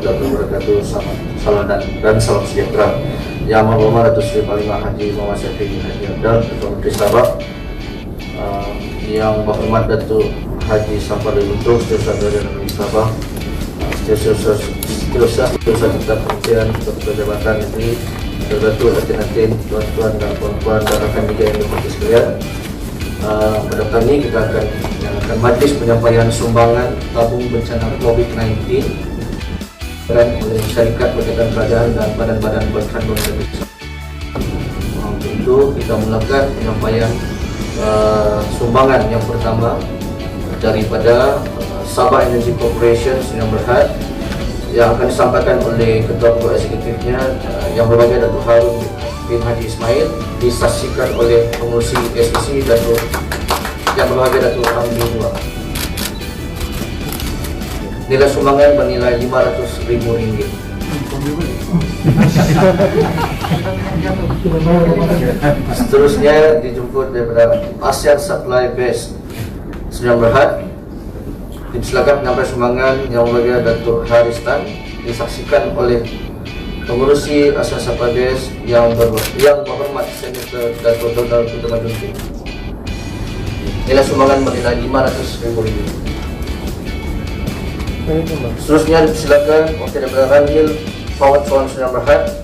warahmatullahi wabarakatuh. Salam dan salam sejahtera. Yang Mahmud Datuk Seri Panglima Haji Muhammad Syafiq bin Haji Abdal, Ketua Menteri Sabah, yang berhormat Datuk Haji Safarudin Untung, Setiausaha Kerajaan Negeri Sabah, Setiausaha Tetap Kementerian Ketua Jabatan Negeri, Datuk Latin, tuan-tuan dan puan-puan dan rakan media yang berhormat sekalian. Pada kali ini kita akan menyalakan majlis penyampaian sumbangan tabung bencana COVID-19 dan oleh syarikat berkaitan kerajaan dan badan-badan berkandung servis. Untuk itu kita mulakan penyampaian sumbangan yang pertama daripada Sabah Energy Corporation Sdn Bhd yang akan disampaikan oleh Ketua Eksekutifnya yang berbahagia Datuk Harun bin Haji Ismail, disaksikan oleh pengurusi SEC Datuk yang berbahagia Datuk Hamdi Dua. Nilai sumbangan bernilai RM500,000. Seterusnya dijemput daripada ASEAN Supply Base Sdn Bhd. Dipersilakan penyampaian sumbangan yang berbahagia Datuk Haristan, disaksikan oleh pengurusi ASEAN Supply Base yang berhormat Senator Datuk Donald Kutubadunti. Nilai sumbangan bernilai RM500,000. Seterusnya dipersilakan wakil daripada Ranhil Fawad Suan Sdn Bhd,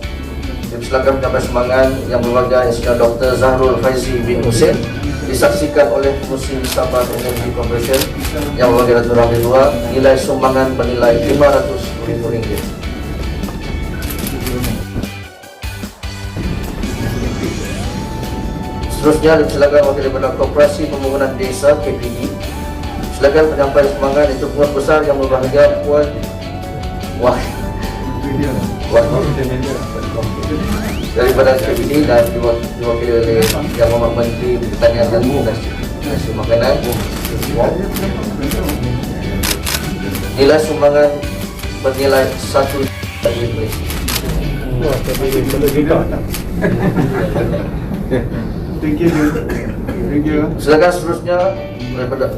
dipersilakan penyampaian sumbangan yang berbahagia Insinyur Dr. Zahrul Faizi bin Hussein, disaksikan oleh pengurusi Sabah Energy Corporation yang berbahagia Datuk Hamdi Dua. Nilai sumbangan bernilai RM500,000. Seterusnya dipersilakan wakil daripada Koperasi Pembangunan Desa KPD. Silakan penyampaian sumbangan itu Puan Besar yang berbahagia Puan daripada KPD dan diwakili oleh Yang Berhormat Menteri Pertanian dan Nasi Makanan. Nilai sumbangan bernilai RM1 juta. Thank you. Silakan seterusnya daripada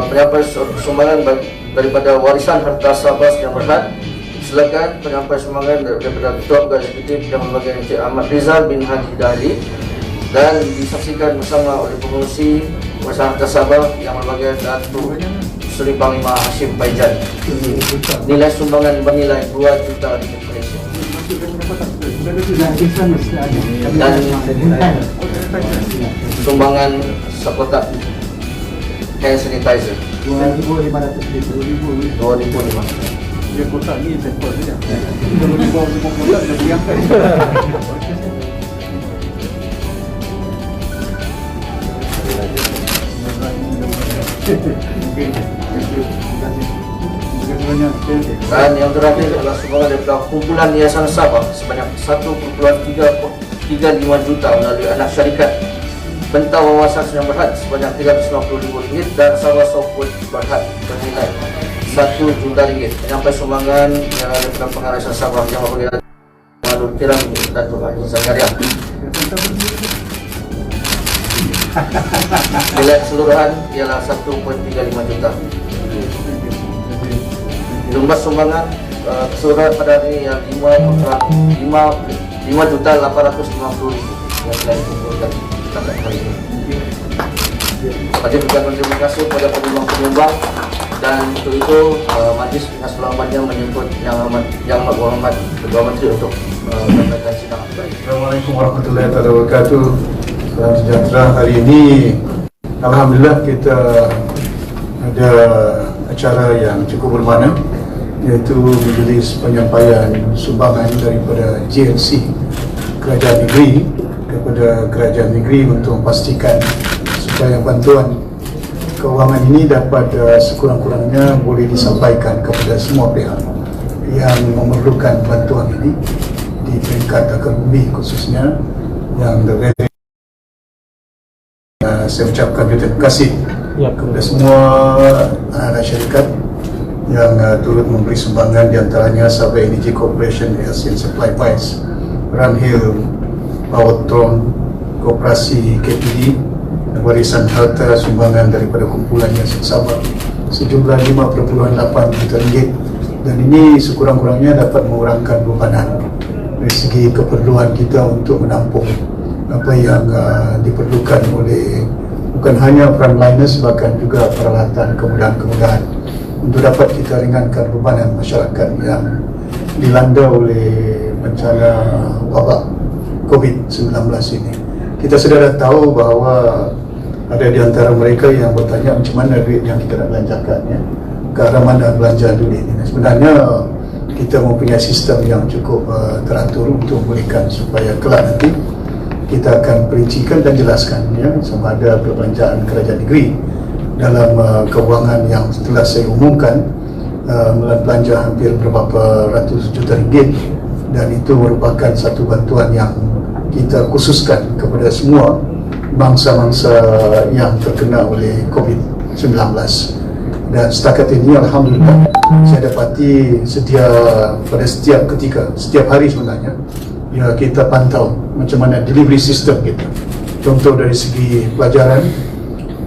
penyampaian sumbangan daripada Warisan Harta Sabah Sdn Bhd. Silakan penyampaian sumbangan daripada Ketua Eksekutif yang berbahagia Encik Ahmad Rizal bin Haji Dahli dan disaksikan bersama oleh pengurusi Warisan Harta Sabah yang berbahagia Datuk Seri Panglima Hashim Faizal. Nilai sumbangan bernilai RM2 juta Malaysia. Dan sumbangan sekotak hand sanitizer RM2,500. Dia kotak ni sampel saja. Kalau di bawah 5 kotak dah diangkat. Dan yang terakhir adalah sumbangan daripada kumpulan Yayasan Sabah sebanyak 1.35 juta melalui anak syarikat Bentang Wawasan Sdn Bhd sebanyak RM390,000 dan Sabah Soput Berhad bernilai RM1 juta. Penyampaian sumbangan yang daripada Pengarah Yayasan Sabah yang berbahagia Malur Kiram Datuk Haji Zakaria. Nilai keseluruhan ialah RM1.35 juta. Jumlah sumbangan keseluruhan pada hari ini yang RM5.850,000 yang telah dikumpulkan setakat hari ini. Majlis juga terima kasih kepada penyumbang dan untuk itu majlis dengan selamanya menyebut yang berhormat Ketua Menteri untuk menyampaikan sidang. Assalamualaikum warahmatullahi wabarakatuh. Salam sejahtera. Hari ini alhamdulillah kita ada acara yang cukup bermakna, iaitu majlis penyampaian sumbangan daripada JNC Kerajaan Negeri kepada Kerajaan Negeri untuk memastikan supaya bantuan keuangan ini dapat sekurang-kurangnya boleh disampaikan kepada semua pihak yang memerlukan bantuan ini di peringkat akademi khususnya yang saya ucapkan terima kasih kepada semua anak syarikat yang turut memberi sumbangan, di antaranya Sabah Energy Corporation, ASEAN Supply Base, Ranhil Powertron, Koperasi KPD, Warisan Harta sumbangan daripada kumpulan Yayasan Sabah sejumlah RM5.8 juta dan ini sekurang-kurangnya dapat mengurangkan bebanan dari segi keperluan kita untuk menampung apa yang diperlukan oleh bukan hanya frontliners, bahkan juga peralatan kemudahan-kemudahan untuk dapat kita ringankan bebanan masyarakat yang dilanda oleh bencana wabak COVID-19 ini. Kita sudah tahu bahawa ada di antara mereka yang bertanya macam mana duit yang kita nak belanjakan, ya, ke arah mana belanja duit ini. Sebenarnya kita mempunyai sistem yang cukup teratur untuk memberikan supaya kelak nanti kita akan perincikan dan jelaskan, ya, sama ada perbelanjaan kerajaan negeri dalam kewangan yang telah saya umumkan belanja hampir berapa ratus juta ringgit, dan itu merupakan satu bantuan yang kita khususkan kepada semua bangsa-bangsa yang terkena oleh COVID-19. Dan setakat ini Alhamdulillah saya dapati pada setiap ketika, setiap hari sebenarnya, ya, kita pantau macam mana delivery system kita. Contoh dari segi pelajaran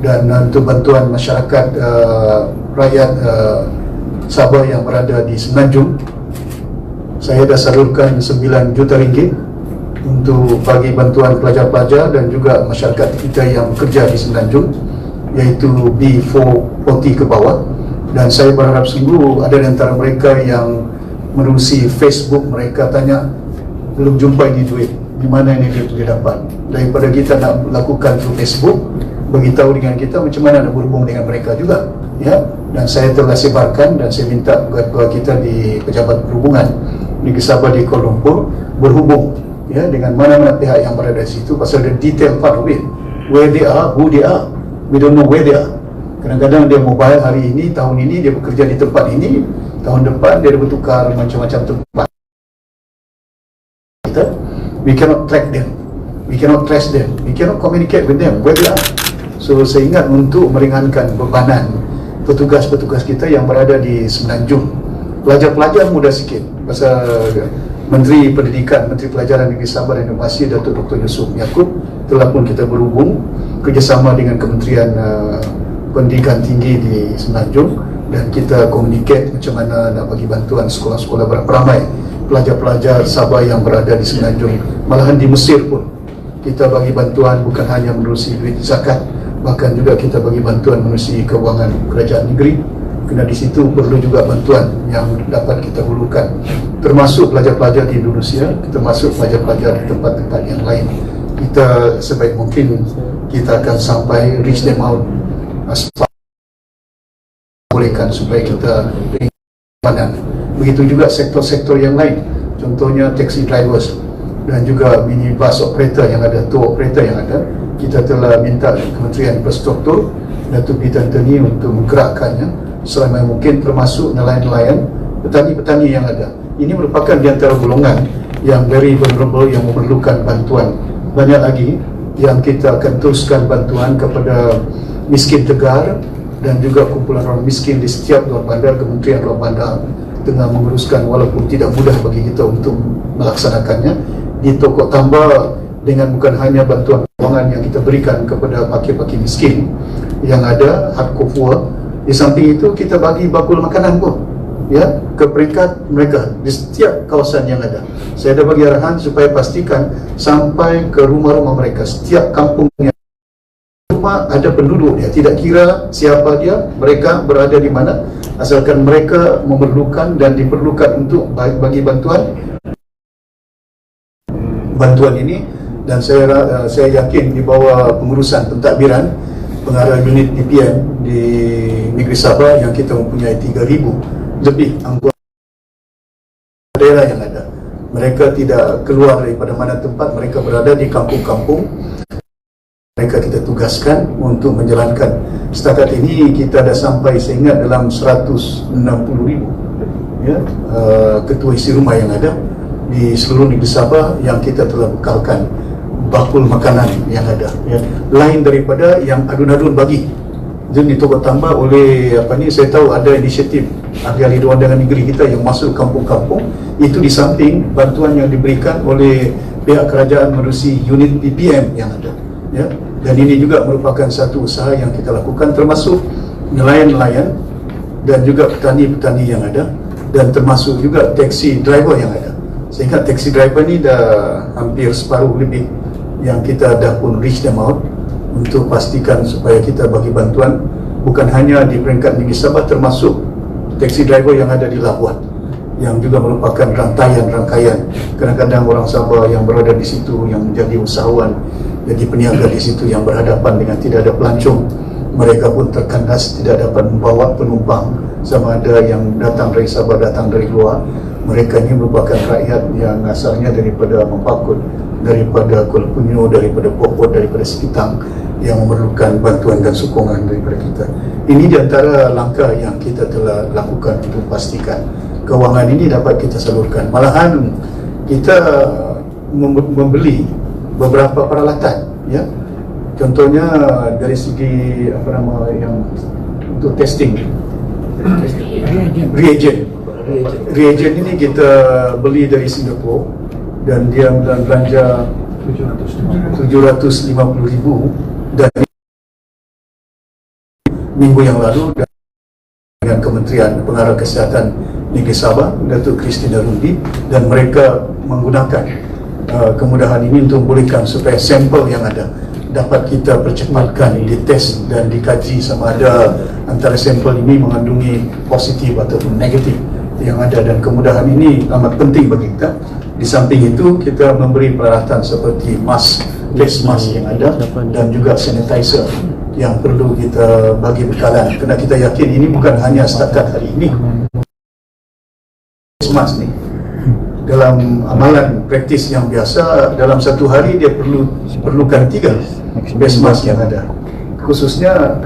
dan untuk bantuan masyarakat rakyat Sabah yang berada di Semenanjung, saya dah salurkan 9 juta ringgit untuk bagi bantuan pelajar-pelajar dan juga masyarakat kita yang bekerja di Semenanjung, iaitu B440 ke bawah. Dan saya berharap sungguh ada di antara mereka yang menerusi Facebook, mereka tanya, belum jumpa ini duit, di mana ini duit dia dapat. Daripada kita nak lakukan through Facebook, beritahu dengan kita macam mana nak berhubung dengan mereka juga, ya. Dan saya telah sebarkan dan saya minta pegawai kita di Pejabat Perhubungan Negeri Sabah di Kuala Lumpur berhubung, ya, dengan mana-mana pihak yang berada di situ, pasal the detail part of it, where they are, who they are, we don't know where they are. Kadang-kadang dia mobile hari ini, tahun ini dia bekerja di tempat ini, tahun depan dia bertukar macam-macam tempat. We cannot track them, we cannot trace them, we cannot communicate with them where they are. So saya ingat untuk meringankan bebanan petugas-petugas kita yang berada di Semenanjung, pelajar-pelajar mudah sikit, pasal Menteri Pendidikan, Menteri Pelajaran Negeri Sabah dan Inovasi Datuk Dr. Yusuf Yaakob telah pun kita berhubung kerjasama dengan Kementerian Pendidikan Tinggi di Semenanjung, dan kita communicate macam mana nak bagi bantuan sekolah-sekolah beramai pelajar-pelajar Sabah yang berada di Semenanjung. Malahan di Mesir pun kita bagi bantuan bukan hanya menerusi duit zakat, bahkan juga kita bagi bantuan menerusi kewangan kerajaan negeri, kerana di situ perlu juga bantuan yang dapat kita hulukan, termasuk pelajar-pelajar di Indonesia, termasuk pelajar-pelajar di tempat-tempat yang lain. Kita sebaik mungkin kita akan sampai reach them out bolehkan supaya kita pandang. Begitu juga sektor-sektor yang lain, contohnya taxi drivers dan juga minibus operator yang ada, tour operator yang ada. Kita telah minta Kementerian Infrastruktur Datuk B. Tan Tani untuk menggerakkannya selama mungkin, termasuk nelayan-nelayan, petani-petani yang ada. Ini merupakan di antara golongan yang very vulnerable, yang memerlukan bantuan. Banyak lagi yang kita akan teruskan bantuan kepada miskin tegar dan juga kumpulan orang miskin di setiap luar bandar. Kementerian Luar Bandar tengah menguruskan, walaupun tidak mudah bagi kita untuk melaksanakannya, di Tokok Tambah, dengan bukan hanya bantuan keuangan yang kita berikan kepada pakir-pakir miskin yang ada, hard kufur. Di samping itu kita bagi bakul makanan pun, ya, ke peringkat mereka di setiap kawasan yang ada. Saya dah bagi arahan supaya pastikan sampai ke rumah-rumah mereka, setiap kampung yang rumah ada penduduk dia, tidak kira siapa dia, mereka berada di mana, asalkan mereka memerlukan dan diperlukan untuk bagi bantuan ini. Dan saya yakin di bawah pengurusan pentadbiran pengarah unit DPM di Negeri Sabah yang kita mempunyai 3,000 lebih anggota daerah yang ada, mereka tidak keluar daripada mana tempat mereka berada di kampung-kampung. Mereka kita tugaskan untuk menjalankan. Setakat ini kita dah sampai, saya ingat, dalam 160,000 ya, ketua isi rumah yang ada di seluruh Negeri Sabah yang kita telah bekalkan bakul makanan yang ada, ya, lain daripada yang adun-adun bagi. Jadi di Tokok Tambah oleh saya tahu ada inisiatif ahli-ahli Dewan Undangan Negeri kita yang masuk kampung-kampung, itu di samping bantuan yang diberikan oleh pihak kerajaan menerusi unit DPM yang ada, ya. Dan ini juga merupakan satu usaha yang kita lakukan, termasuk nelayan-nelayan dan juga petani-petani yang ada. dan termasuk juga taxi driver yang ada. Sehingga taxi driver ni dah hampir separuh lebih yang kita dah pun reach them out untuk pastikan supaya kita bagi bantuan bukan hanya di peringkat negeri Sabah, termasuk taxi driver yang ada di Labuan yang juga merupakan rangkaian. Kadang-kadang orang Sabah yang berada di situ yang menjadi usahawan, jadi peniaga di situ yang berhadapan dengan tidak ada pelancong, mereka pun terkandas tidak dapat membawa penumpang, sama ada yang datang dari Sabah, datang dari luar. Mereka ini merupakan rakyat yang asalnya daripada Mempakut, daripada Kuala Punyo, daripada Popot, daripada Sekitang, yang memerlukan bantuan dan sokongan daripada kita. Ini di antara langkah yang kita telah lakukan untuk pastikan kewangan ini dapat kita salurkan. Malahan kita membeli beberapa peralatan, ya. Contohnya dari segi yang untuk testing, reagent ini kita beli dari Singapura dan dia belanja 750,000 dan minggu yang lalu dengan Kementerian Pengarah Kesihatan Negeri Sabah, Datuk Christina Rundi, dan mereka menggunakan kemudahan ini untuk membolehkan supaya sampel yang ada dapat kita percepatkan, dites dan dikaji sama ada antara sampel ini mengandungi positif ataupun negatif yang ada, dan kemudahan ini amat penting bagi kita. Di samping itu kita memberi peralatan seperti mask, face mask yang ada dan juga sanitizer yang perlu kita bagi bekalan, kerana kita yakin ini bukan hanya setakat hari ini. Face mask ni dalam amalan praktis yang biasa, dalam satu hari dia perlukan 3 face mask yang ada, khususnya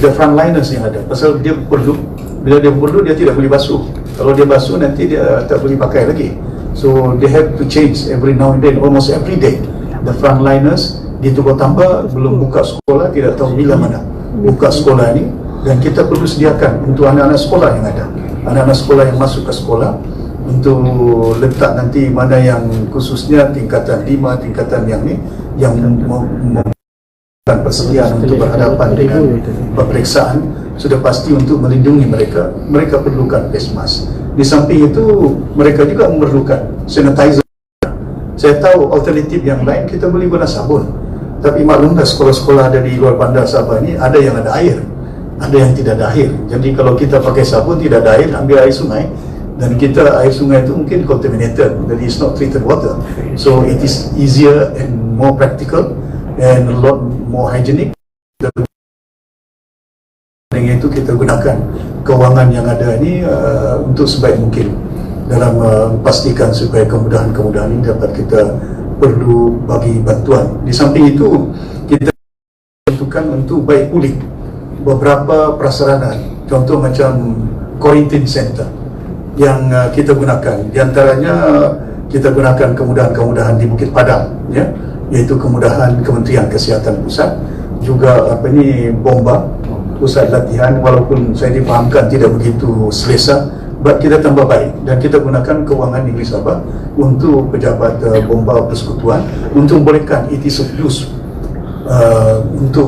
the frontliners yang ada, pasal dia perlu, bila dia perlu dia tidak boleh basuh. Kalau dia basuh nanti dia tak boleh pakai lagi. So they have to change every now and then, almost every day. The frontliners di Tugau Tambah belum buka sekolah, tidak tahu bila mana buka sekolah ini, dan kita perlu sediakan untuk anak-anak sekolah yang ada, anak-anak sekolah yang masuk ke sekolah, untuk letak nanti mana yang khususnya tingkatan 5, tingkatan yang ni yang membutuhkan persediaan untuk berhadapan dengan pemeriksaan, sudah pasti untuk melindungi mereka, mereka perlukan face mask. Di samping itu mereka juga memerlukan sanitizer. Saya tahu alternatif yang lain kita boleh guna sabun, tapi maklumlah sekolah-sekolah ada di luar bandar Sabah ni ada yang ada air, ada yang tidak ada air. Jadi kalau kita pakai sabun tidak ada air, ambil air sungai, dan kita air sungai itu mungkin contaminated, jadi it's not treated water. So it is easier and more practical and a lot more hygienic. Dengan itu kita gunakan kewangan yang ada ini untuk sebaik mungkin dalam memastikan supaya kemudahan-kemudahan ini dapat kita perlu bagi bantuan. Di samping itu kita tentukan untuk baik pulih beberapa prasarana, contoh macam quarantine center yang kita gunakan. Di antaranya kita gunakan kemudahan-kemudahan di Bukit Padang, ya, iaitu kemudahan Kementerian Kesihatan Pusat, juga bomba pusat latihan, walaupun saya difahamkan tidak begitu selesa, but kita tambah baik, dan kita gunakan kewangan Negeri Sabah untuk pejabat bomba persekutuan untuk membolehkan it is of use untuk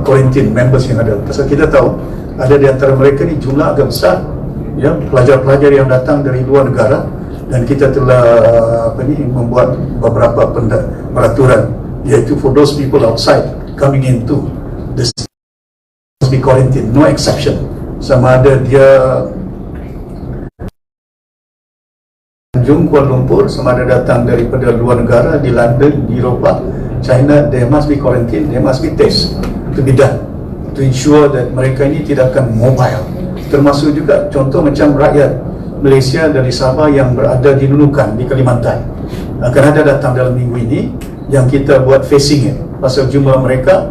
quarantine members yang ada. Pasal kita tahu ada di antara mereka ni jumlah agak besar, ya, pelajar-pelajar yang datang dari luar negara, dan kita telah membuat beberapa peraturan, iaitu for those people outside coming into the city must be quarantined, no exception. Sama ada dia Kuala Lumpur, sama ada datang daripada luar negara, di London, di Eropah, China, they must be quarantined, they must be test to be done to ensure that mereka ini tidak akan mobile. Termasuk juga contoh macam rakyat Malaysia dari Sabah yang berada di Nunukan, di Kalimantan, akan ada datang dalam minggu ini yang kita buat facing pasal jumlah mereka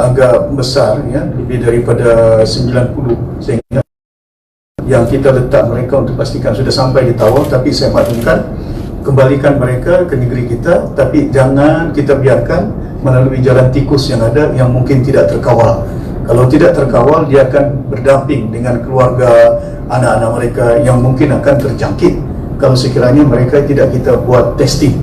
agak besar, ya, lebih daripada 90, sehingga yang kita letak mereka untuk pastikan sudah sampai di Tawau. Tapi saya maklumkan, kembalikan mereka ke negeri kita, tapi jangan kita biarkan melalui jalan tikus yang ada yang mungkin tidak terkawal. Kalau tidak terkawal, dia akan berdamping dengan keluarga, anak-anak mereka yang mungkin akan terjangkit kalau sekiranya mereka tidak kita buat testing.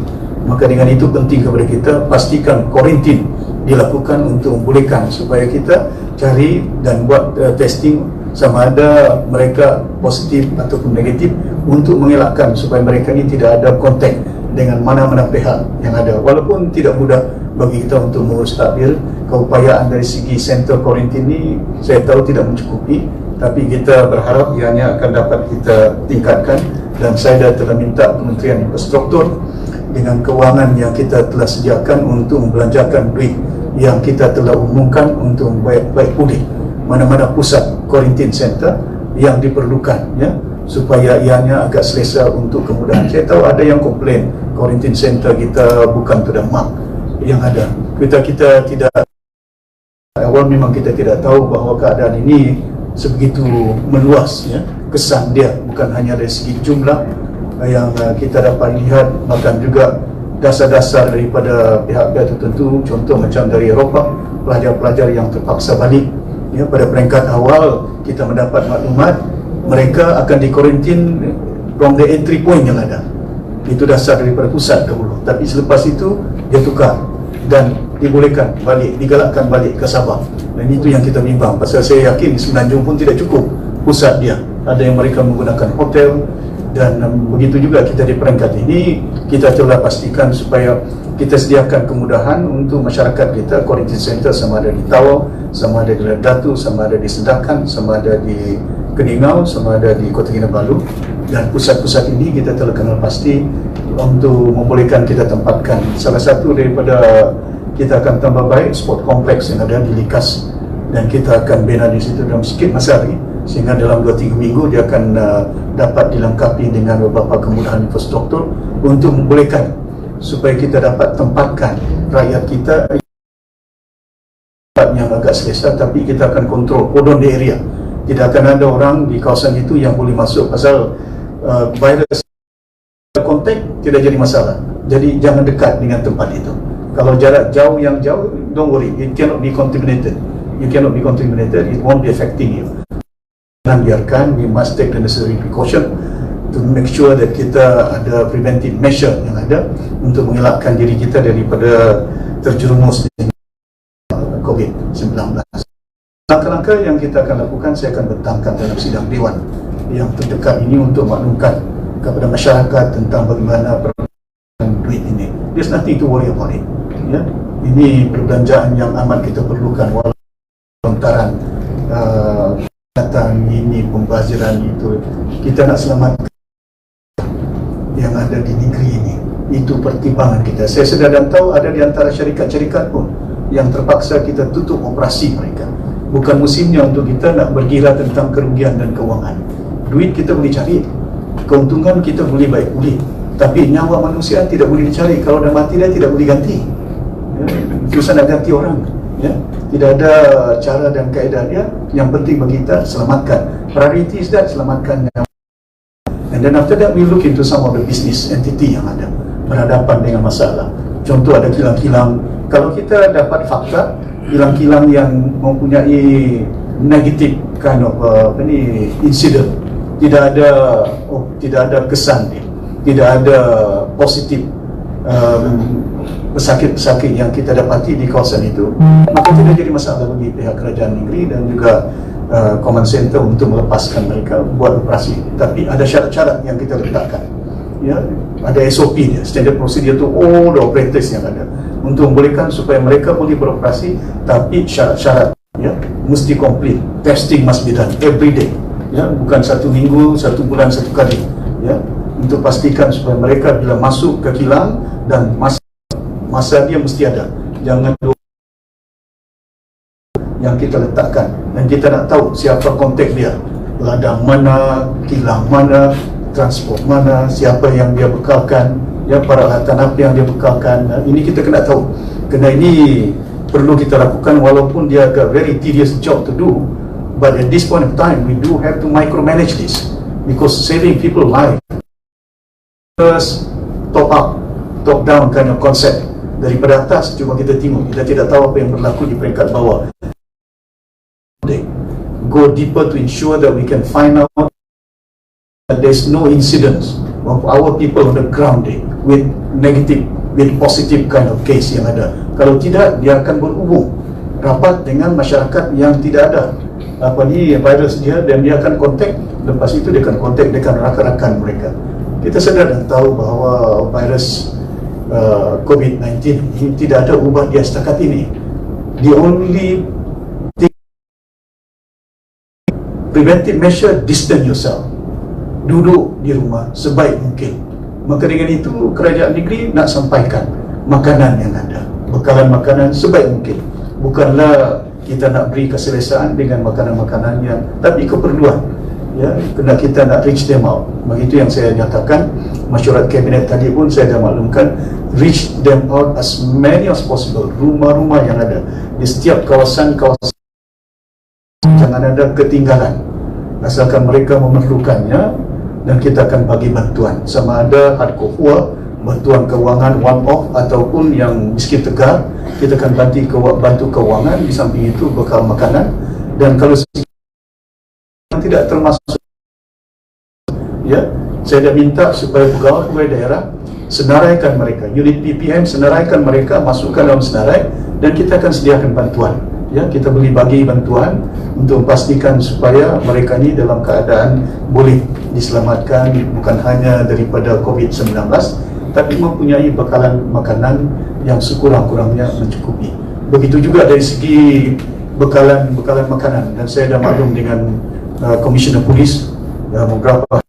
Maka dengan itu penting kepada kita pastikan quarantine dilakukan untuk membolehkan supaya kita cari dan buat testing sama ada mereka positif ataupun negatif, untuk mengelakkan supaya mereka ini tidak ada kontak dengan mana-mana pihak yang ada. Walaupun tidak mudah bagi kita untuk mengurus takbir, keupayaan dari segi center quarantine ini saya tahu tidak mencukupi, tapi kita berharap ianya akan dapat kita tingkatkan. Dan saya telah minta Kementerian Infrastruktur dengan kewangan yang kita telah sediakan untuk membelanjakan duit yang kita telah umumkan untuk baik pulih mana-mana pusat quarantine center yang diperlukan, ya, supaya ianya agak selesa untuk kemudahan. Saya tahu ada yang komplain quarantine center kita bukan terdemak yang ada. Kita tidak, awal memang kita tidak tahu bahawa keadaan ini sebegitu meluas, ya. Kesan dia bukan hanya dari segi jumlah yang kita dapat lihat, bahkan juga dasar-dasar daripada pihak-pihak tertentu, contoh macam dari Eropah, pelajar-pelajar yang terpaksa balik, ya, pada peringkat awal kita mendapat maklumat mereka akan dikarantin from the entry point yang ada. Itu dasar daripada pusat dahulu, tapi selepas itu dia tukar dan dibolehkan balik, digalakkan balik ke Sabah. Dan itu yang kita bimbang, pasal saya yakin Semenanjung pun tidak cukup pusat dia, ada yang mereka menggunakan hotel. Dan begitu juga kita di peringkat ini, kita telah pastikan supaya kita sediakan kemudahan untuk masyarakat kita. Quarantine center sama ada di Tawau, sama ada di Ladatu, sama ada di Sedakan, sama ada di Keningau, sama ada di Kota Kinabalu. Dan pusat-pusat ini kita telah kenal pasti untuk membolehkan kita tempatkan. Salah satu daripada kita akan tambah baik sport kompleks yang ada di Likas, dan kita akan bina di situ dalam sikit masa lagi, sehingga dalam 2-3 minggu dia akan dapat dilengkapi dengan beberapa kemudahan infrastruktur untuk membolehkan supaya kita dapat tempatkan rakyat kita yang agak selesa, tapi kita akan kontrol cordon the area. Tidak akan ada orang di kawasan itu yang boleh masuk, pasal virus kontak tidak jadi masalah. Jadi jangan dekat dengan tempat itu. Kalau jarak jauh yang jauh, don't worry, it cannot be contaminated. You cannot be contaminated, it won't be affecting you. Dan biarkan, we must take the necessary precaution to make sure that kita ada preventive measure yang ada untuk mengelakkan diri kita daripada terjerumus dengan COVID-19. Langkah-langkah yang kita akan lakukan, saya akan bentangkan dalam sidang Dewan yang terdekat ini untuk maklumkan kepada masyarakat tentang bagaimana perbelanjaan duit ini. There's nothing to worry about it, ya. Ini perbelanjaan yang amat kita perlukan, walaupun lontaran datang ini, pembaziran itu, kita nak selamatkan yang ada di negeri ini. Itu pertimbangan kita. Saya sedar dan tahu ada di antara syarikat-syarikat pun yang terpaksa kita tutup operasi mereka. Bukan musimnya untuk kita nak bergila tentang kerugian dan kewangan. Duit kita boleh cari, keuntungan kita boleh baik pulih, tapi nyawa manusia tidak boleh dicari. Kalau dah mati dia tidak boleh ganti, ya, susah nak ganti orang, ya. Tidak ada cara dan kaedah dia. Yang penting bagi kita selamatkan. Priority is that, selamatkan nyawa. And then after that we look into some of the business entity yang ada berhadapan dengan masalah. Contoh ada kilang-kilang. Kalau kita dapat fakta kilang-kilang yang mempunyai negative kind of incident, tidak ada kesan dia, tidak ada positif pesakit-pesakit yang kita dapati di kawasan itu, maka tidak jadi masalah bagi pihak kerajaan negeri dan juga command center untuk melepaskan mereka buat operasi. Tapi ada syarat-syarat yang kita letakkan, ya, ada SOP dia, standard procedure to all the operators yang ada untuk membolehkan supaya mereka boleh beroperasi, tapi syarat-syarat, ya, mesti complete. Testing must be done every day, ya, bukan 1 minggu, 1 bulan 1 kali, ya, untuk pastikan supaya mereka bila masuk ke kilang dan masa dia mesti ada. Jangan yang kita letakkan, dan kita nak tahu siapa kontak dia, ladang mana, kilang mana, transport mana, siapa yang dia bekalkan, ya, peralatan apa yang dia bekalkan. Ini kita kena tahu. Kerana ini perlu kita lakukan, walaupun dia agak very tedious job to do, but at this point of time we do have to micromanage this, because saving people life. First, top up, top down kind of concept. Daripada atas cuma kita tengok, kita tidak tahu apa yang berlaku di peringkat bawah. Go deeper to ensure that we can find out that there's no incidents of our people on the ground with negative, with positive kind of case yang ada. Kalau tidak, dia akan berhubung rapat dengan masyarakat yang tidak ada virus dia, dan dia akan kontak. Lepas itu dia akan kontak dengan rakan-rakan mereka. Kita sedar dan tahu bahawa virus COVID-19 ini tidak ada ubah dia setakat ini. The only preventive measure, distance yourself. Duduk di rumah sebaik mungkin. Maka dengan itu kerajaan negeri nak sampaikan makanan yang ada, bekalan makanan sebaik mungkin. Bukanlah kita nak beri keselesaan dengan makanan-makanan yang, tapi keperluan. Ya, kena kita nak reach them out. Begitu yang saya nyatakan. Mesyuarat kabinet tadi pun saya dah maklumkan, reach them out as many as possible. Rumah-rumah yang ada di setiap kawasan-kawasan, jangan ada ketinggalan. Asalkan mereka memerlukannya, dan kita akan bagi bantuan, sama ada hardcore, bantuan kewangan one off ataupun yang miskin tegar, kita akan bantu kewangan. Di samping itu bekal makanan. Dan kalau tidak termasuk, ya, saya dah minta supaya pegawai daerah senaraikan mereka, unit PPM senaraikan mereka, masukkan dalam senarai, dan kita akan sediakan bantuan. Ya, kita bagi bantuan untuk memastikan supaya mereka ini dalam keadaan boleh diselamatkan, bukan hanya daripada COVID-19, tapi mempunyai bekalan makanan yang sekurang-kurangnya mencukupi. Begitu juga dari segi bekalan makanan. Dan saya dah maklum dengan Komisioner Polis beberapa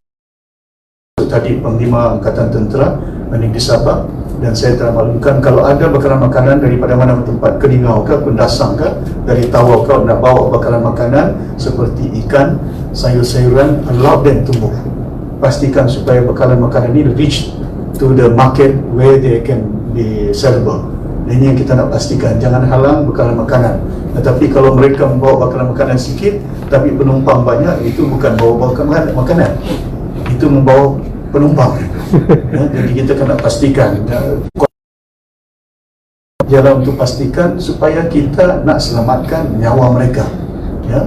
tadi, Panglima Angkatan Tentera Negeri Sabah, dan saya telah maklumkan kalau ada bekalan makanan daripada mana tempat, Keningau ke, Kundasang ke, dari Tawau ke, nak bawa bekalan makanan seperti ikan, sayur-sayuran, allow them to move. Pastikan supaya bekalan makanan ini reach to the market where they can be sellable. Ini yang kita nak pastikan, jangan halang bekalan makanan. Tetapi kalau mereka membawa bekalan makanan sikit tapi penumpang banyak, itu bukan bawa bekalan makanan, itu membawa penumpang. Ya, jadi kita kena pastikan jalan untuk pastikan supaya kita nak selamatkan nyawa mereka. Ya,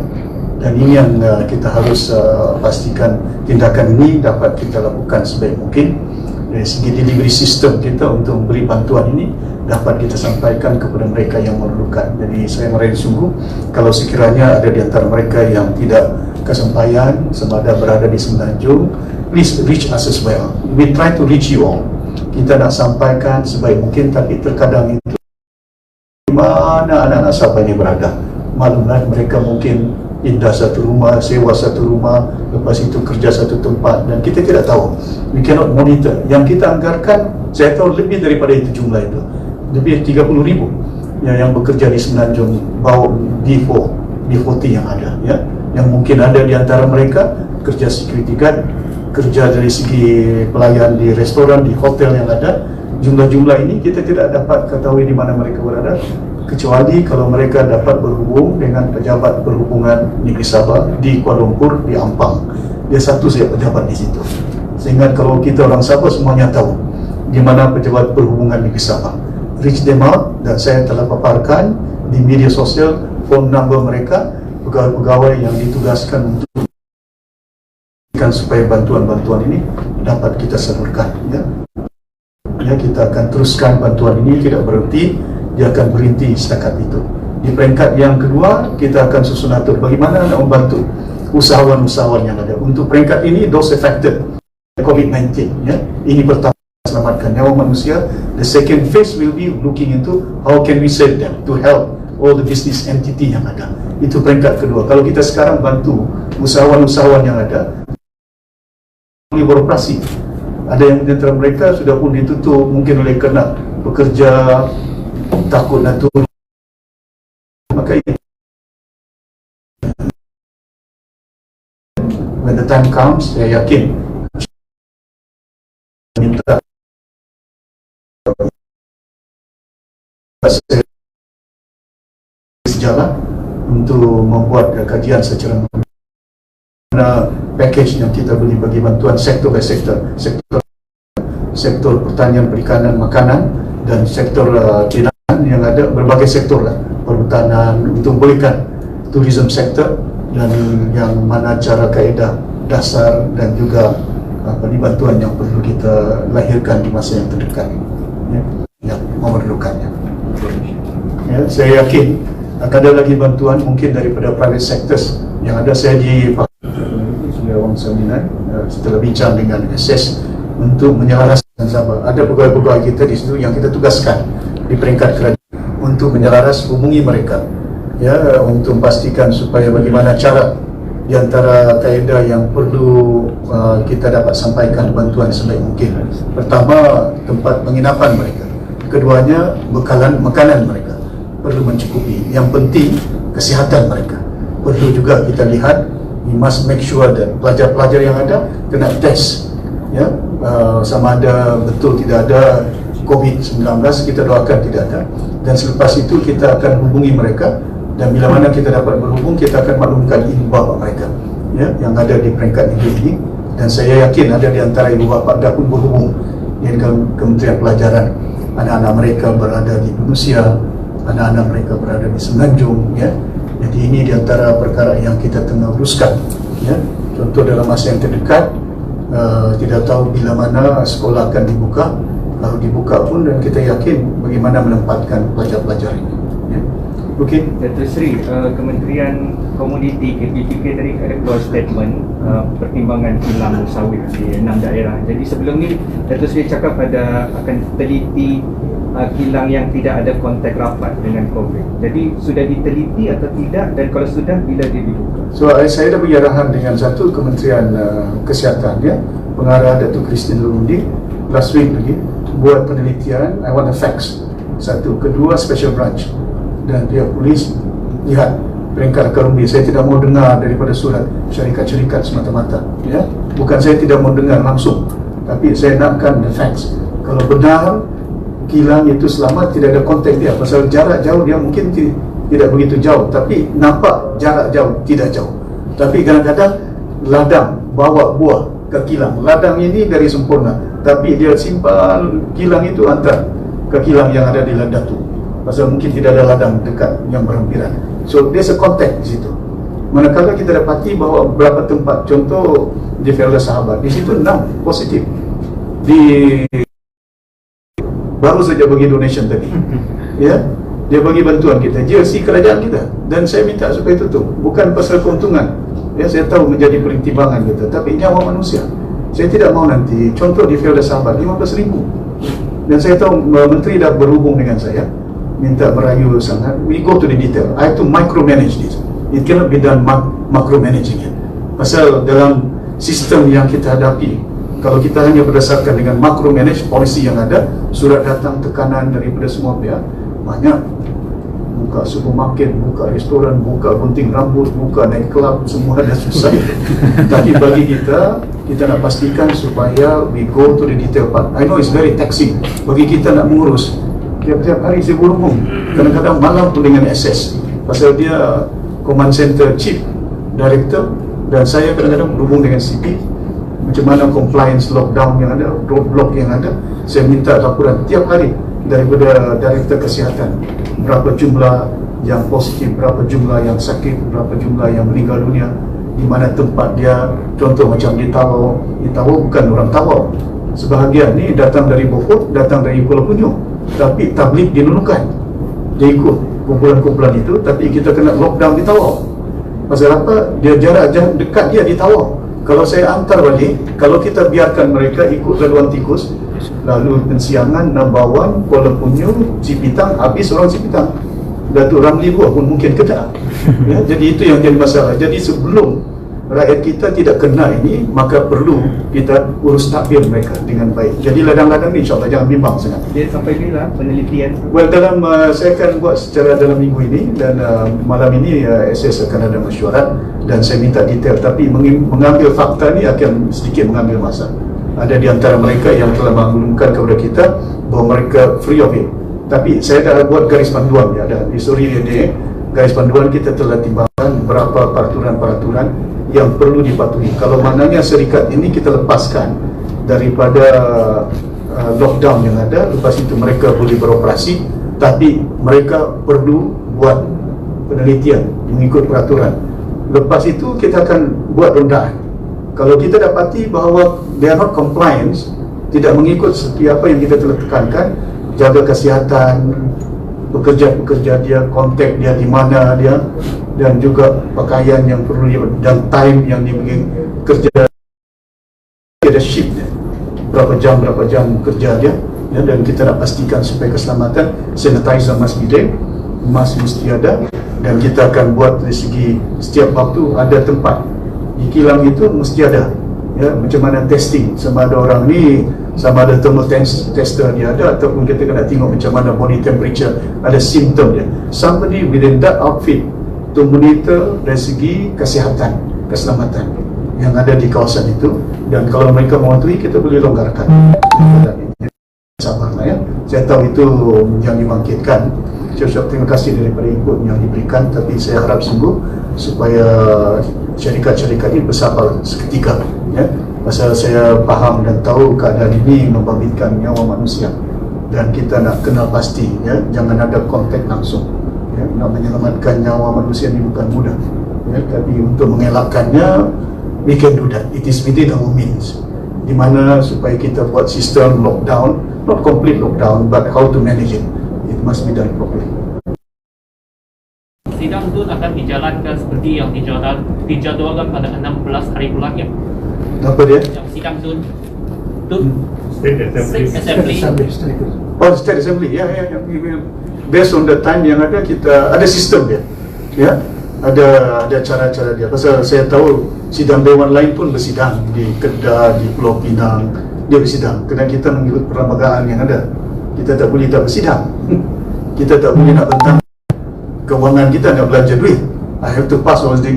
dan ini yang kita harus pastikan tindakan ini dapat kita lakukan sebaik mungkin. Dari segi delivery system kita untuk memberi bantuan ini dapat kita sampaikan kepada mereka yang memerlukan. Jadi saya meraih sungguh kalau sekiranya ada di antara mereka yang tidak kesampaian, sama ada berada di Semenanjung, please reach us as well. We try to reach you all. Kita nak sampaikan sebaik mungkin, tapi terkadang itu di mana anak-anak Sabah ini berada. Maklumlah mereka mungkin pindah satu rumah, sewa satu rumah, lepas itu kerja satu tempat, dan kita tidak tahu. We cannot monitor. Yang kita anggarkan, saya tahu lebih daripada itu jumlah itu. Lebih 30,000 yang bekerja di Semenanjung, bawa B40 yang ada, ya. Yang mungkin ada di antara mereka kerja security guard, kerja dari segi pelayan di restoran, di hotel yang ada. Jumlah-jumlah ini kita tidak dapat ketahui di mana mereka berada, kecuali kalau mereka dapat berhubung dengan pejabat perhubungan Negeri Sabah di Kuala Lumpur, di Ampang. Dia satu saja pejabat di situ. Sehingga kalau kita orang Sabah semuanya tahu di mana pejabat perhubungan Negeri Sabah. Reach them out, dan saya telah paparkan di media sosial phone number mereka, pegawai-pegawai yang ditugaskan untuk supaya bantuan-bantuan ini dapat kita salurkan. Ya, kita akan teruskan bantuan ini, tidak berhenti. Dia akan berhenti setakat itu. Di peringkat yang kedua, kita akan susun atur bagaimana nak membantu usahawan-usahawan yang ada. Untuk peringkat ini, those affected COVID-19, ya, ini pertama, selamatkan nyawa manusia. The second phase will be looking into how can we save them to help all the business entity yang ada. Itu peringkat kedua. Kalau kita sekarang bantu usahawan-usahawan yang ada boleh beroperasi. Ada yang di antara mereka sudah pun ditutup, mungkin oleh kerana bekerja takut nak turun. Maka when the time comes, saya yakin minta sejalan untuk membuat kajian secara mana package yang kita beli bagi bantuan sektor by sektor pertanian, perikanan, makanan, dan sektor yang ada, berbagai sektor lah, perhutanan, untuk bolehkan tourism sektor, dan yang mana cara kaedah dasar dan juga bantuan yang perlu kita lahirkan di masa yang terdekat, ya, yang memerlukannya. Ya, saya yakin Akan ada lagi bantuan mungkin daripada private sectors yang ada. Saya di Sungai Wang Seminar setelah bincang dengan SS untuk menyelaraskan Sabah. Ada pegawai-pegawai kita di situ yang kita tugaskan di peringkat kerajaan untuk menyelaras, hubungi mereka ya, untuk memastikan supaya bagaimana cara di antara kaedah yang perlu kita dapat sampaikan bantuan sebaik mungkin. Pertama, tempat penginapan mereka. Keduanya, makanan mereka perlu mencukupi. Yang penting, kesihatan mereka perlu juga kita lihat. We must make sure that pelajar-pelajar yang ada kena test ya, sama ada betul tidak ada COVID-19. Kita doakan tidak ada. Dan selepas itu kita akan hubungi mereka, dan bila mana kita dapat berhubung, kita akan maklumkan ibu bapa mereka ya, yang ada di peringkat negeri ini. Dan saya yakin ada di antara ibu bapa dah pun berhubung dengan Kementerian Pelajaran. Anak-anak mereka berada di Indonesia, anak-anak mereka berada di Semenanjung ya. Jadi ini di antara perkara yang kita tengah uruskan ya. Contoh dalam masa yang terdekat, tidak tahu bila mana sekolah akan dibuka. Kalau dibuka pun, dan kita yakin bagaimana menempatkan pelajar-pelajar ini ya. Okey. Dato' Seri, Kementerian Komuniti KPPK tadi ada keluar statement pertimbangan kilang sawit di 6 daerah. Jadi sebelum ni Dato' Seri cakap akan teliti kilang yang tidak ada kontak rapat dengan COVID. Jadi sudah diteliti atau tidak, dan kalau sudah, bila dia dibuka? So saya dah beri arahan dengan satu Kementerian Kesihatan ya, pengarah Datuk Christine Lurudi last week lagi, buat penelitian. I want the facts. Satu. Kedua, special branch dan pihak polis lihat peringkat Karumbi. Saya tidak mau dengar daripada surat syarikat-syarikat semata-mata ya. Bukan saya tidak mau dengar langsung, tapi saya nakkan the facts. Kalau benar kilang itu selamat, tidak ada kontak dia, pasal jarak jauh dia mungkin tidak begitu jauh, tapi nampak jarak jauh, tidak jauh. Tapi kadang-kadang ladang bawa buah ke kilang. Ladang ini dari sempurna, tapi dia simpan kilang itu hantar ke kilang yang ada di Ladatu, pasal mungkin tidak ada ladang dekat yang berhampiran. So there's a contact di situ. Manakala kita dapati bahawa beberapa tempat, contoh di Felda Sahabat, di situ 6 positif. Di baru saja bagi donation tadi ya, dia bagi bantuan kita, JLC kerajaan kita, dan saya minta supaya tutup. Bukan pasal keuntungan ya, saya tahu menjadi pertimbangan kita, tapi nyawa manusia. Saya tidak mau nanti, contoh di Felda Sahabat 15,000, dan saya tahu Menteri dah berhubung dengan saya, minta merayu sangat. We go to the detail. I have to micromanage this. It cannot be done micromanaging it. Pasal dalam sistem yang kita hadapi, kalau kita hanya berdasarkan dengan macro-manage polisi yang ada, surat datang tekanan daripada semua pihak, banyak. Buka supermarket, buka restoran, buka gunting rambut, buka naik club, semua ada susah. Tapi bagi kita nak pastikan supaya we go to the detail part. I know it's very taxing bagi kita nak mengurus. Tiap-tiap hari saya berhubung, kadang-kadang malam pun dengan SS, pasal dia command center chief director, dan saya kadang-kadang berhubung dengan CP. Macam mana compliance lockdown yang ada, roadblock yang ada. Saya minta laporan tiap hari daripada Director Kesihatan, berapa jumlah yang positif, berapa jumlah yang sakit, berapa jumlah yang meninggal dunia, di mana tempat dia. Contoh macam di Tawau bukan orang Tawau, sebahagian ni datang dari Beaufort, datang dari Kuala Punjung, tapi tabligh di Nunukan. Dia ikut kumpulan-kumpulan itu, tapi kita kena lockdown di Tawau. Pasal apa? Dia jarak dekat dia di Tawau. Kalau saya hantar balik, kalau kita biarkan mereka ikut laluan tikus, lalu Pensiangan, Nambawan, Kuala Punjung, Cipitang, habis orang Cipitang, Datuk Ramli Buah pun mungkin kena ya, jadi itu yang jadi masalah. Jadi sebelum rakyat kita tidak kena ini, maka perlu kita urus takbir mereka dengan baik. Jadi ladang-ladang ni insyaAllah jangan bimbang sangat. Dia sampai bila penelitian? Well, saya akan buat secara dalam minggu ini, dan malam ini SS akan ada mesyuarat, dan saya minta detail. Tapi mengambil fakta ni akan sedikit mengambil masa. Ada di antara mereka yang telah mengumumkan kepada kita bahawa mereka free of it. Tapi saya dah buat garis panduan, ya, ada histori dia. Garis panduan kita telah timbangkan berapa peraturan-peraturan yang perlu dipatuhi. Kalau maknanya syarikat ini kita lepaskan daripada lockdown yang ada, lepas itu mereka boleh beroperasi, tapi mereka perlu buat penelitian mengikut peraturan. Lepas itu kita akan buat rondaan. Kalau kita dapati bahawa they are not compliance, tidak mengikut seperti apa yang kita telah tekankan, jaga kesihatan, pekerja-pekerja dia, kontak dia di mana dia, dan juga pakaian yang perlu dia, dan time yang dia kerja, ada shift dia, berapa jam kerja dia, ya, dan kita nak pastikan supaya keselamatan. Sanitizer must be there, mask mesti ada, dan kita akan buat dari segi setiap waktu ada tempat di kilang itu mesti ada, ya, macam mana testing, sama ada orang ni, sama ada thermal tester dia ada, ataupun kita kena tengok macam mana body temperature, ada simptom dia. Somebody within that outfit to monitor dari segi kesihatan, keselamatan yang ada di kawasan itu. Dan kalau mereka mematuhi, kita boleh longgarkan. Sabarlah, ya. Saya tahu itu yang dibangkitkan. Saya terima kasih daripada input yang diberikan, tapi saya harap sungguh supaya syarikat-syarikat ini bersabar seketika, ya. Pasal saya faham dan tahu keadaan ini membabitkan nyawa manusia, dan kita nak kenal pasti, ya, jangan ada kontak langsung, ya. Nak menyelamatkan nyawa manusia ini bukan mudah, ya, tapi untuk mengelakkannya, we can do that. It is within our means. Di mana supaya kita buat sistem lockdown, not complete lockdown, but how to manage it. It must be done properly. Sidang itu akan dijalankan seperti yang dijadwalkan pada 16 hari bulan ya. Apa dia? Yang sidang Zun State Assembly. Oh, State Assembly, ya. Based on the time yang ada, kita ada sistem dia, ya. Ada cara-cara dia. Pasal saya tahu sidang dewan lain pun bersidang di Kedah, di Pulau Pinang, dia bersidang. Kerana kita mengikut perlembagaan yang ada, kita tak boleh tak bersidang. Kita tak boleh nak tentang kewangan kita, nak belanja duit. I have to pass all the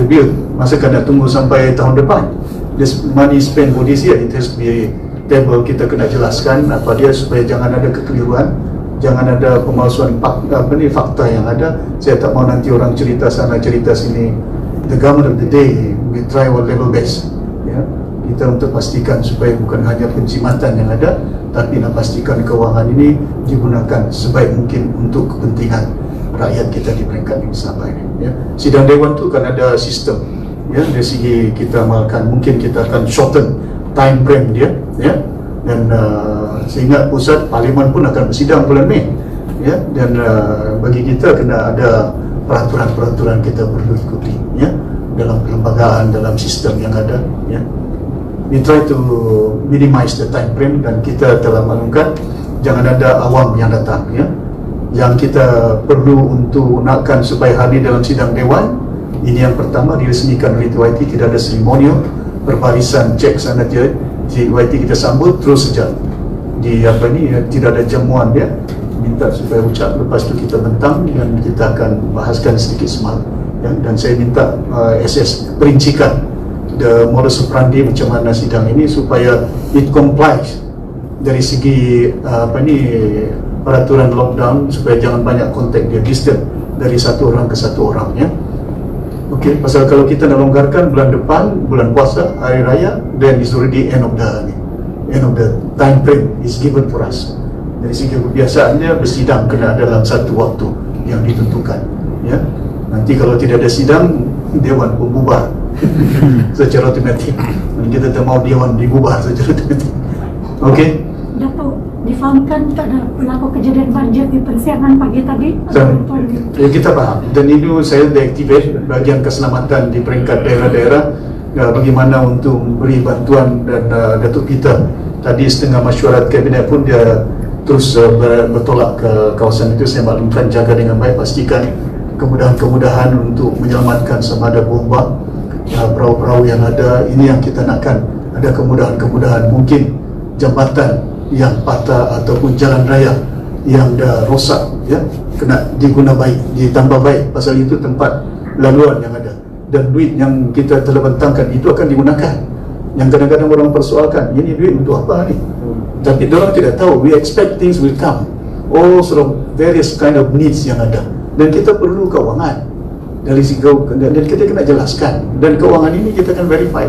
bill. Masa kena tunggu sampai tahun depan. This money spent for this year, it has to be table. Kita kena jelaskan apa dia supaya jangan ada kekeliruan, jangan ada pemalsuan fakta yang ada. Saya tak mau nanti orang cerita sana cerita sini. The government of the day, we try our level best, ya. Kita untuk pastikan supaya bukan hanya penjimatan yang ada, tapi nak pastikan kewangan ini digunakan sebaik mungkin untuk kepentingan rakyat kita di peringkat yang sama ini, ya. Sidang dewan tu kan ada sistem, ya, dari segi kita amalkan. Mungkin kita akan shorten time frame dia, ya. Dan saya ingat pusat parlimen pun akan bersidang bulan Mei, ya. Dan bagi kita kena ada peraturan-peraturan kita perlu ikuti, ya, dalam perlembagaan, dalam sistem yang ada, ya. We try to minimize the time frame, dan kita telah maklumkan jangan ada awam yang datang, ya. Yang kita perlu untuk nakkan supaya hadir dalam sidang dewan ini, yang pertama diresmikan oleh TYT, tidak ada seremonial, berbarisan cek sana dia, TYT kita sambut terus saja di tidak ada jamuan dia, minta supaya ucap, lepas tu kita bentang dan kita akan bahaskan sedikit semalam, ya. Dan saya minta SS perincikan the modus operandi macam mana sidang ini supaya it complies dari segi peraturan lockdown, supaya jangan banyak kontak dia, distance dari satu orang ke satu orang, ya. Okey, pasal kalau kita nak longgarkan bulan depan, bulan puasa, hari raya, then is already end of the time frame is given for us. Dari segi kebiasaannya bersidang kena dalam satu waktu yang ditentukan, ya. Nanti kalau tidak ada sidang, dewan pun bubar secara otomatik. Dan kita tak mau dewan dibubar secara otomatik. Okey. Datuk, difahamkan tak ada berlaku kejadian banjir di persiapan pagi tadi? Ya, kita faham. Dan itu saya deactivate bahagian keselamatan di peringkat daerah-daerah, bagaimana untuk beri bantuan. Dan Datuk Peter tadi setengah mesyuarat kabinet pun dia terus bertolak ke kawasan itu. Saya maklumkan, jaga dengan baik, pastikan kemudahan-kemudahan untuk menyelamatkan sama ada bomba, perahu-perahu yang ada. Ini yang kita nakkan, ada kemudahan-kemudahan. Mungkin jambatan yang patah ataupun jalan raya yang dah rosak, ya, kena diguna baik, ditambah baik. Pasal itu tempat laluan yang ada, dan duit yang kita telah bentangkan itu akan digunakan. Yang kadang-kadang orang persoalkan, ini duit untuk apa ni? Tapi orang tidak tahu, we expect things will come, all sort of various kind of needs yang ada, dan kita perlu kewangan dari segi, dan kita kena jelaskan, dan kewangan ini kita akan verify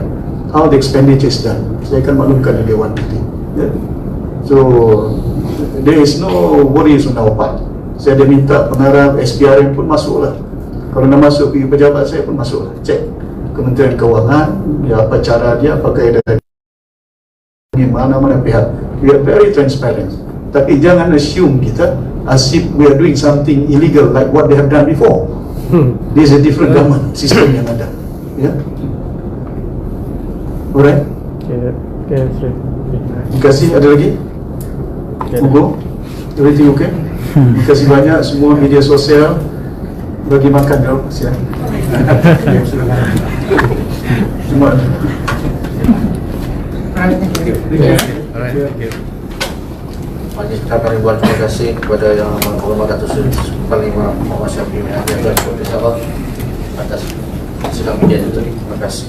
how the expenditure is done. Saya akan maklumkan di dewan nanti, ya. So there is no worries on our part. Saya dah minta pengarah SPRM pun masuklah. Kalau nak masuk pergi pejabat saya pun masuklah. Cek Kementerian Kewangan, ya, apa cara dia, apa kaedah ini, mana-mana pihak. We are very transparent. Tapi jangan assume kita as if we are doing something illegal like what they have done before. This is a different government system yang ada. Ya. Alright. Okay, sir. Terima kasih. Ada lagi? Hugo? Everything okay? Terima kasih banyak semua media sosial. Bagi makan dulu. Silakan. Semua. Majlis ucapan ribuan terima kasih kepada Yang Berhormat Datuk Seri Panglima Muhammad Syafie bin Ahmad dan Ketua Sabah atas sidang media itu. Terima kasih.